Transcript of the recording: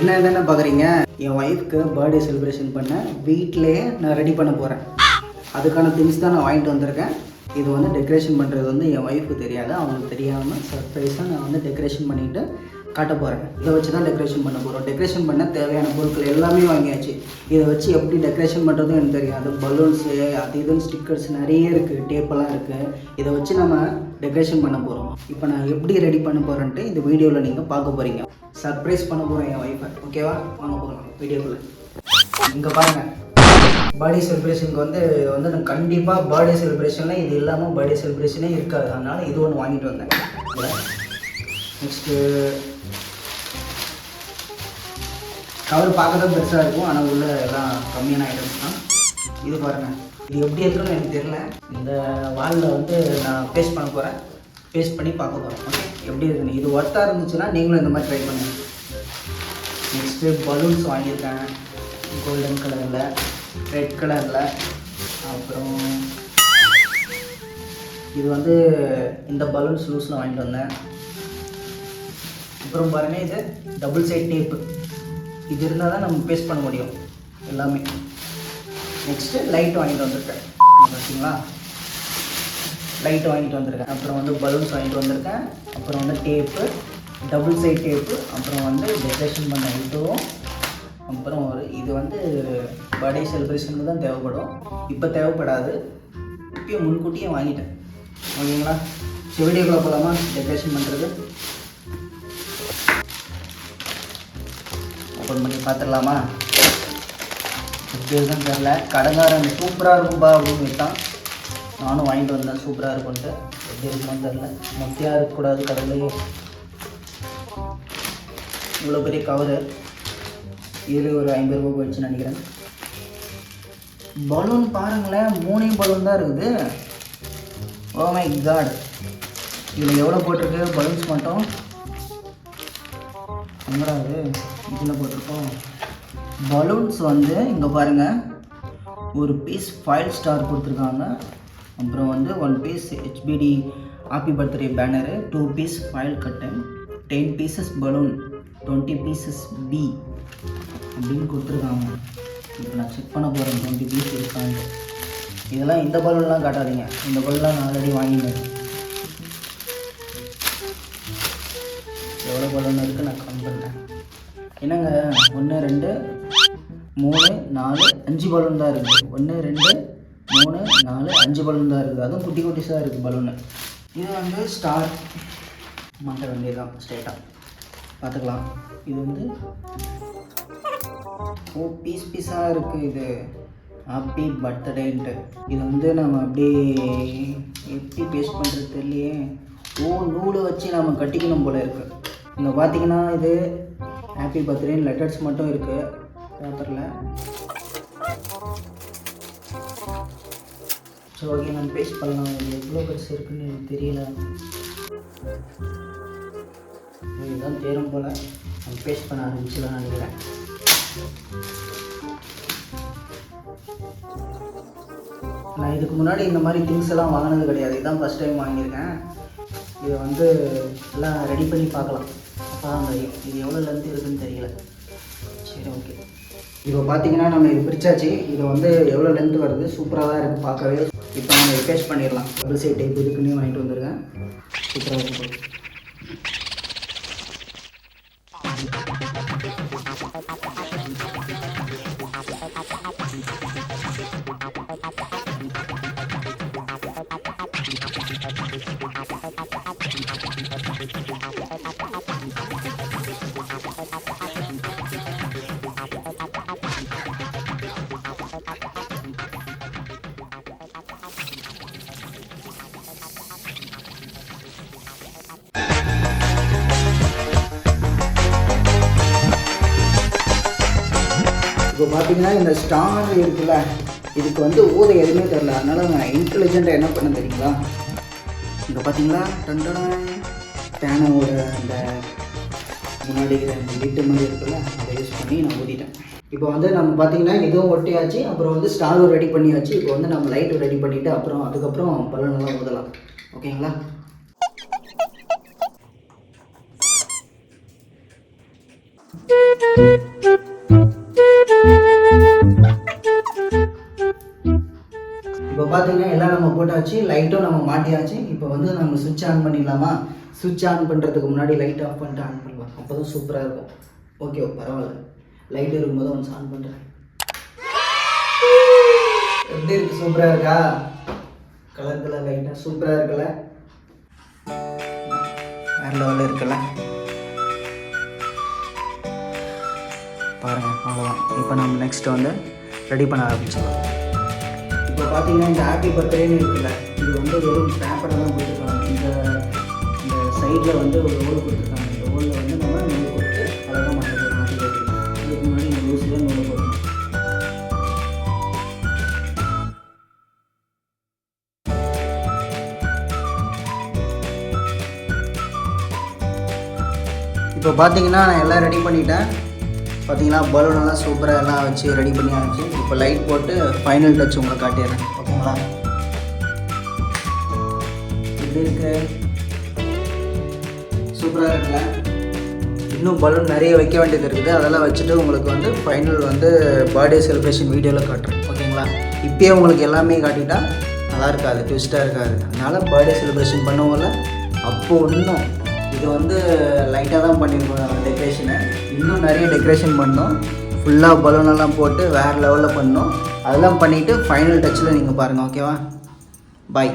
என்ன தானே பார்க்குறீங்க, என் ஒய்ஃப்க்கு பர்த்டே செலிப்ரேஷன் பண்ண வீட்டிலேயே நான் ரெடி பண்ண போகிறேன். அதுக்கான திங்ஸ் தான் நான் வாங்கிட்டு வந்திருக்கேன். இது வந்து டெக்கரேஷன் பண்ணுறது வந்து என் ஒய்ஃபுக்கு தெரியாது, அவங்களுக்கு தெரியாமல் சர்ப்ரைஸாக நான் வந்து டெக்கரேஷன் பண்ணிவிட்டு காட்ட போகிறேன். இதை வச்சு தான் டெக்கரேஷன் பண்ண போகிறோம். டெக்கரேஷன் பண்ண தேவையான பொருட்கள் எல்லாமே வாங்கியாச்சு. இதை வச்சு எப்படி டெக்கரேஷன் பண்ணுறதும் எனக்கு தெரியாது. பலூன்ஸு அது இதுன்னு ஸ்டிக்கர்ஸ் நிறைய இருக்குது, டேப்பெல்லாம் இருக்குது. இதை வச்சு நம்ம டெக்கரேஷன் பண்ண போகிறோம். இப்போ நான் எப்படி ரெடி பண்ண போகிறேன்ட்டு இந்த வீடியோவில் நீங்கள் பார்க்க போகிறீங்க. சர்ப்ரைஸ் பண்ண போகிறேன் என் ஒய்ஃபை. ஓகேவா, வாங்க போகலாம் வீடியோக்குள்ளே. இங்கே பாருங்கள், பர்த்டே செலிப்ரேஷனுக்கு வந்து நான் கண்டிப்பாக பர்த்டே செலிப்ரேஷனில் இது இல்லாமல் பர்த்டே செலிப்ரேஷனே இருக்காது. அதனால் இது ஒன்று வாங்கிட்டு வந்தேன். நெக்ஸ்ட்டு கவர் பார்க்க தான் பெருசாக இருக்கும், ஆனால் உள்ள எல்லாம் கம்மியான ஐட்டம்ஸ் தான். இது பாருங்கள், இது எப்படி இருக்குன்னு எனக்கு தெரியல. இந்த வாலில் வந்து நான் பேஸ்ட் பண்ண போகிறேன், பேஸ்ட் பண்ணி பார்க்க போகிறேன். ஓகே, எப்படி இருக்குன்னு. இது ஒர்த்தாக இருந்துச்சுன்னா நீங்களும் இந்த மாதிரி ட்ரை பண்ணுங்கள். நெக்ஸ்ட்டு பலூன்ஸ் வாங்கியிருக்கேன், கோல்டன் கலரில், ரெட் கலரில். அப்புறம் இது வந்து இந்த பலூன்ஸ் லூஸில் வாங்கிட்டு வந்தேன். அப்புறம் பாருங்கள், இது டபுள் சைட் டேப்பு. இது இருந்தால் தான் நம்ம பேஸ்ட் பண்ண முடியும் எல்லாமே. நெக்ஸ்ட்டு லைட் வாங்கிட்டு வந்திருக்கேன், பார்த்தீங்களா, லைட் வாங்கிட்டு வந்திருக்கேன். அப்புறம் வந்து பலூன்ஸ் வாங்கிட்டு வந்திருக்கேன். அப்புறம் வந்து டேப்பு, டபுள் சைட் டேப்பு. அப்புறம் வந்து டெக்கரேஷன் பண்ண இதுவும். அப்புறம் இது வந்து பர்த்டே செலிப்ரேஷனுக்கு தான் தேவைப்படும், இப்போ தேவைப்படாது. இப்போயும் முன்கூட்டியே வாங்கிட்டேன். ஓகேங்களா, வீடியோக்குள்ளே போகலாமா? டெக்கரேஷன் பண்ணுறது ஓப்பன் பண்ணி பார்த்துடலாமா? எப்படி இருக்குன்னு தெரில. கடைக்காரன் சூப்பராக இருக்கும்பா அப்படின்னு விட்டான், நானும் வாங்கிட்டு வந்தேன் சூப்பராக இருக்கும்ன்ட்டு. எப்படி இருக்குன்னு தெரில, மொக்கையாக இருக்கக்கூடாது கடையிலேயே. இவ்வளோ பெரிய கவரு, இதில் ஒரு 50 ரூபா போயிடுச்சுன்னு நினைக்கிறேன். பலூன் பாருங்களேன், 3 பலூன் தான் இருக்குது. ஓ மை காட், இதில் எவ்வளோ போட்டிருக்கு பலூன்ஸ் மட்டும்? எங்கடா அது, இதில் போட்டிருக்கோம். பலூன்ஸ் வந்து இங்கே பாருங்கள், ஒரு பீஸ் 5 ஸ்டார் கொடுத்துருக்காங்க. அப்புறம் வந்து 1 piece HBD happy birthday banner, 2 piece foil curtain, 10 pieces balloon, 20 pieces B அப்படின்னு கொடுத்துருக்காங்க. இப்போ நான் செக் பண்ண போகிறேன் 20 பீஸ் இருக்காங்க. இதெல்லாம் இந்த பலூன்லாம் காட்டாதீங்க, இந்த பலூன்லாம் நான் ஆல்ரெடி வாங்கினேன். எவ்வளோ பலூன் இருக்குது நான் கவுண்ட் பண்ணேன். என்னங்க, 1 2 3 4 5 பலூன் தான் இருக்குது. 1 2 3 4 5 பலூன் தான் இருக்குது. அதுவும் குட்டி குட்டிஸாக இருக்குது பலூனு. இது வந்து ஸ்டார் மாட்ட வேண்டியதான் ஸ்ட்ரெயிட்டாக பார்த்துக்கலாம். இது வந்து பீஸாக இருக்குது. இது ஹாப்பி பர்த்டேன்ட்டு. இது வந்து நம்ம அப்படியே எப்படி பேஸ்ட் பண்ணுறது தெரியலையே. நூலை வச்சு நம்ம கட்டிக்கணும் போல் இருக்குது. இங்கே பார்த்தீங்கன்னா இது ஹாப்பி பர்த்டேன்னு லெட்டர்ஸ் மட்டும் இருக்குது பேப்பரில். ஸோ ஓகே, நான் பேஸ்ட் பண்ணலாம். இது எவ்வளோ பெருசு இருக்குன்னு எனக்கு தெரியல. இதுதான் தேரும் போல். நான் பேஸ்ட் பண்ண ஆரம்பிச்சுலாம் நினைக்கிறேன். நான் இதுக்கு முன்னாடி இந்த மாதிரி திங்ஸ் எல்லாம் வாங்கினது கிடையாது, இதுதான் ஃபஸ்ட் டைம் வாங்கியிருக்கேன். இதை வந்து எல்லாம் ரெடி பண்ணி பார்க்கலாம், அப்போ தான் தெரியும் இது எவ்வளோ லென்த் இருக்குதுன்னு தெரியல. சரி ஓகே, இப்போ பார்த்தீங்கன்னா நம்ம இது பிரிச்சாச்சு. இது வந்து எவ்வளோ லென்த் வருது, சூப்பராக தான் இருக்குது பார்க்கவே. இப்போ நம்ம பேஸ்ட் பண்ணிடலாம். டபுள் சைட் டைப் இதுக்குன்னே வாங்கிட்டு வந்துருக்கேன், சூப்பராக இருக்கும். இப்போ பார்த்தீங்கன்னா இந்த ஸ்டார் இருக்குல்ல, இதுக்கு வந்து ஊதை எதுவுமே தெரில. அதனால் நான் இன்டெலிஜென்ட்டாக என்ன பண்ண தெரியுங்களா, இங்கே பார்த்தீங்களா பேனாவோட அந்த முன்னாடி இந்த லிட்டு மாதிரி இருக்குல்ல, அதை யூஸ் பண்ணி நான் ஊதிட்டேன். இப்போ வந்து நம்ம பார்த்தீங்கன்னா இதுவும் ஒட்டியாச்சு, அப்புறம் வந்து ஸ்டாரும் ரெடி பண்ணியாச்சு. இப்போ வந்து நம்ம லைட்டு ரெடி பண்ணிவிட்டு அப்புறம் அதுக்கப்புறம் பலூனெல்லாம் ஊதலாம். ஓகேங்களா? இப்போ பார்த்தீங்கன்னா எல்லாம் நம்ம போட்டாச்சு, லைட்டும் நம்ம மாட்டியாச்சு. இப்போ வந்து நம்ம சுவிட்ச் ஆன் பண்ணிடலாமா? சுவிட்ச் ஆன் பண்ணுறதுக்கு முன்னாடி லைட் ஆஃப் பண்ணிட்டு ஆன் பண்ணலாம், அப்போ தான் சூப்பராக இருக்கும். ஓகே, பரவாயில்ல, லைட் இருக்கும்போது ஒன்று ஆன் பண்ணுறேன். எப்படி இருக்கு? சூப்பராக இருக்கா? கலர் கலர் லைட்டாக சூப்பராக இருக்குல்ல? வேறு லெவலில் இருக்குல்ல? பாருங்கள், அவ்வளோதான். இப்போ நம்ம நெக்ஸ்ட்டு வந்து ரெடி பண்ண ஆரம்பிச்சிடலாம். இப்போ பார்த்தீங்கன்னா இந்த ஹாப்பி பர்த்டேன்னு இருக்குல்ல, இது வந்து வெறும் பேப்பரை தான் கொடுத்துருக்காங்க. இந்த சைடில் வந்து ஒரு ஹோல் கொடுத்துருக்காங்க. இந்த ஹோலில் வந்து நம்ம நூல் கொடுத்து அழகாக மாட்ட போகிறோம். ஹாப்பி பர்த்டே அதுக்கு முன்னாடி இந்த லூஸில் நூல் போடணும். இப்போ பார்த்தீங்கன்னா நான் எல்லாம் ரெடி பண்ணிட்டேன். பார்த்தீங்கன்னா பலூனெல்லாம் சூப்பராக எல்லாம் வச்சு ரெடி பண்ணி ஆச்சு. இப்போ லைட் போட்டு ஃபைனல் டச் உங்களை காட்டிடுறேன், ஓகேங்களா? எப்படி இருக்கு? சூப்பராக இருக்குல்ல? இன்னும் பலூன் நிறைய வைக்க வேண்டியது இருக்குது. அதெல்லாம் வச்சுட்டு உங்களுக்கு வந்து ஃபைனல் வந்து பர்த்டே செலிப்ரேஷன் வீடியோவில் காட்டுறேன், ஓகேங்களா? இப்போயே உங்களுக்கு எல்லாமே காட்டிட்டா நல்லா இருக்காது, ட்விஸ்ட்டாக இருக்காது. அதனால் பர்த்டே செலிப்ரேஷன் பண்ணுவோம்ல, அப்போது இன்னும் இது வந்து லைட்டாக தான் பண்ணியிருக்கோம் டெக்கரேஷனை. இன்னும் நிறைய டெக்கரேஷன் பண்ணோம், ஃபுல்லாக பலூனெல்லாம் போட்டு வேறு லெவலில் பண்ணோம். அதெல்லாம் பண்ணிவிட்டு ஃபைனல் டச்சில் நீங்கள் பாருங்கள், ஓகேவா? பாய்.